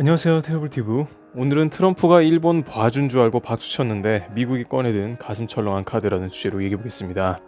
안녕하세요, 테러블티브. 오늘은 트럼프가 일본 봐준 줄 알고 박수 쳤는데 미국이 꺼내든 가슴 철렁한 카드라는 주제로 얘기해보겠습니다.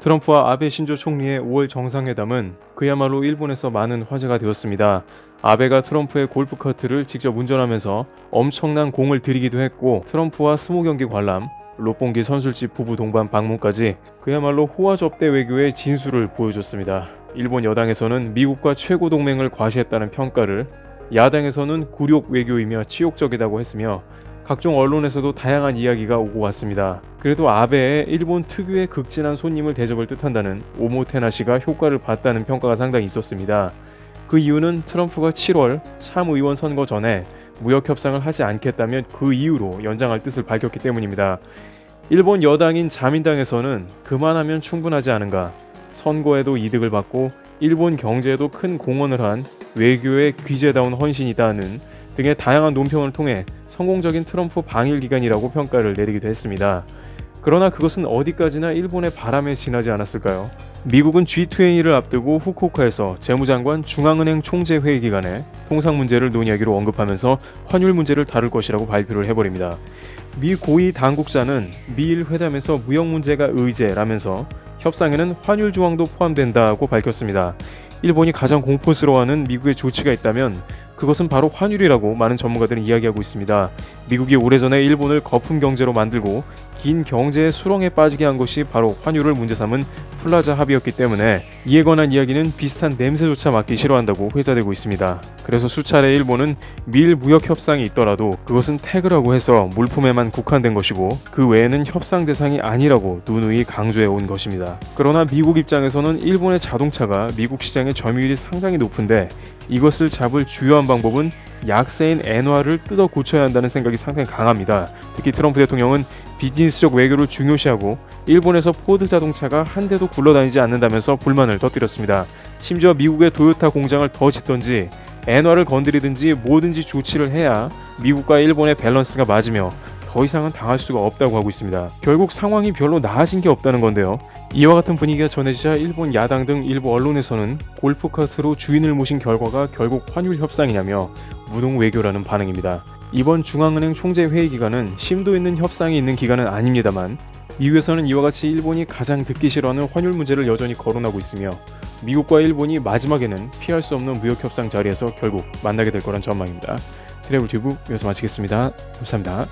트럼프와 아베 신조 총리의 5월 정상회담은 그야말로 일본에서 많은 화제가 되었습니다. 아베가 트럼프의 골프카트를 직접 운전하면서 엄청난 공을 들이기도 했고, 트럼프와 20경기 관람, 롯본기 선술집 부부 동반 방문까지 그야말로 호화접대 외교의 진수를 보여줬습니다. 일본 여당에서는 미국과 최고 동맹을 과시했다는 평가를, 야당에서는 굴욕 외교이며 치욕적이다고 했으며 각종 언론에서도 다양한 이야기가 오고 갔습니다. 그래도 아베의 일본 특유의 극진한 손님을 대접을 뜻한다는 오모테나시가 효과를 봤다는 평가가 상당히 있었습니다. 그 이유는 트럼프가 7월 참의원 선거 전에 무역 협상을 하지 않겠다면 그 이유로 연장할 뜻을 밝혔기 때문입니다. 일본 여당인 자민당에서는 그만하면 충분하지 않은가, 선거에도 이득을 받고 일본 경제에도 큰 공헌을 한 외교의 귀재다운 헌신이다는 등의 다양한 논평을 통해 성공적인 트럼프 방일 기간이라고 평가를 내리기도 했습니다. 그러나 그것은 어디까지나 일본의 바람에 지나지 않았을까요? 미국은 G20를 앞두고 후쿠오카에서 재무장관 중앙은행 총재 회의 기간에 통상 문제를 논의하기로 언급하면서 환율 문제를 다룰 것이라고 발표를 해버립니다. 미 고위 당국자는 미일 회담에서 무역 문제가 의제라면서 협상에는 환율 조항도 포함된다고 밝혔습니다. 일본이 가장 공포스러워하는 미국의 조치가 있다면 그것은 바로 환율이라고 많은 전문가들은 이야기하고 있습니다. 미국이 오래전에 일본을 거품 경제로 만들고 긴 경제의 수렁에 빠지게 한 것이 바로 환율을 문제 삼은 플라자 합의였기 때문에 이에 관한 이야기는 비슷한 냄새조차 맡기 싫어한다고 회자되고 있습니다. 그래서 수차례 일본은 미일 무역 협상이 있더라도 그것은 태그라고 해서 물품에만 국한된 것이고 그 외에는 협상 대상이 아니라고 누누이 강조해 온 것입니다. 그러나 미국 입장에서는 일본의 자동차가 미국 시장의 점유율이 상당히 높은데 이것을 잡을 주요한 방법은 약세인 엔화를 뜯어 고쳐야 한다는 생각이 상당히 강합니다. 특히 트럼프 대통령은 비즈니스적 외교를 중요시하고 일본에서 포드 자동차가 한 대도 굴러다니지 않는다면서 불만을 터뜨렸습니다. 심지어 미국의 도요타 공장을 더 짓던지 엔화를 건드리든지 뭐든지 조치를 해야 미국과 일본의 밸런스가 맞으며 더 이상은 당할 수가 없다고 하고 있습니다. 결국 상황이 별로 나아진 게 없다는 건데요. 이와 같은 분위기가 전해지자 일본 야당 등 일부 언론에서는 골프카트로 주인을 모신 결과가 결국 환율 협상이냐며 무동 외교라는 반응입니다. 이번 중앙은행 총재 회의 기간은 심도 있는 협상이 있는 기간은 아닙니다만 미국에서는 이와 같이 일본이 가장 듣기 싫어하는 환율 문제를 여전히 거론하고 있으며 미국과 일본이 마지막에는 피할 수 없는 무역 협상 자리에서 결국 만나게 될 거란 전망입니다. 트래블튜브 여기서 마치겠습니다. 감사합니다.